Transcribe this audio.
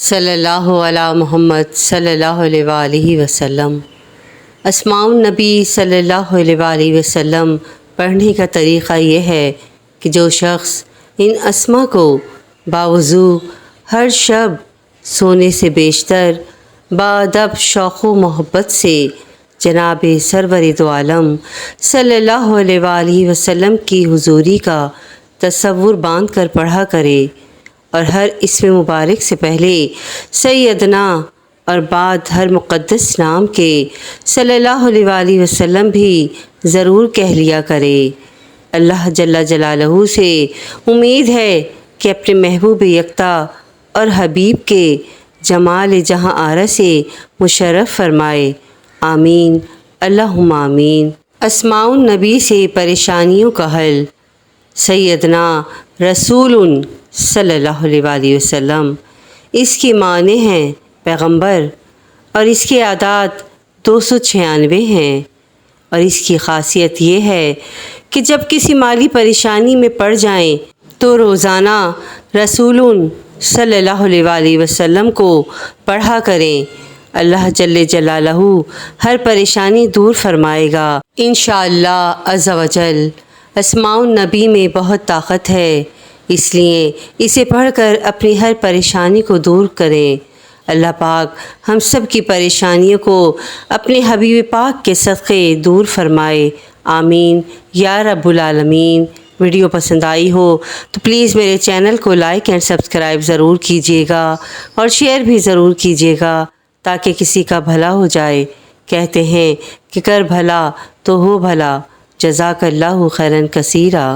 صلی اللہ علی محمد صلی اللہ علیہ وآلہ وسلم۔ اسماء النبی صلی اللہ علیہ وآلہ وسلم پڑھنے کا طریقہ یہ ہے کہ جو شخص ان اسماء کو باوضو ہر شب سونے سے بیشتر بادب شوق و محبت سے جناب سرور دو عالم صلی اللہ علیہ وآلہ وسلم کی حضوری کا تصور باندھ کر پڑھا کرے، اور ہر اسم مبارک سے پہلے سیدنا اور بعد ہر مقدس نام کے صلی اللہ علیہ وآلہ وسلم بھی ضرور کہہ لیا کرے۔ اللہ جل جلالہ سے امید ہے کہ اپنے محبوب یکتا اور حبیب کے جمال جہاں آرا سے مشرف فرمائے، آمین اللہم آمین۔ اسماء النبی سے پریشانیوں کا حل۔ سیدنا رسول صلی اللہ علیہ وآلہ وسلم، اس کی معنی ہیں پیغمبر، اور اس کے اعداد 296 ہیں، اور اس کی خاصیت یہ ہے کہ جب کسی مالی پریشانی میں پڑ جائیں تو روزانہ رسول صلی اللہ علیہ وآلہ وسلم کو پڑھا کریں، اللہ جل جلالہ ہر پریشانی دور فرمائے گا انشاءاللہ عز و جل۔ اسماء النبی میں بہت طاقت ہے، اس لیے اسے پڑھ کر اپنی ہر پریشانی کو دور کریں۔ اللہ پاک ہم سب کی پریشانیوں کو اپنے حبیب پاک کے صدقے دور فرمائے، آمین یا رب العالمین۔ ویڈیو پسند آئی ہو تو پلیز میرے چینل کو لائک اینڈ سبسکرائب ضرور کیجیے گا، اور شیئر بھی ضرور کیجیے گا تاکہ کسی کا بھلا ہو جائے۔ کہتے ہیں کہ کر بھلا تو ہو بھلا، جزاک اللہ خیرا کثیرا۔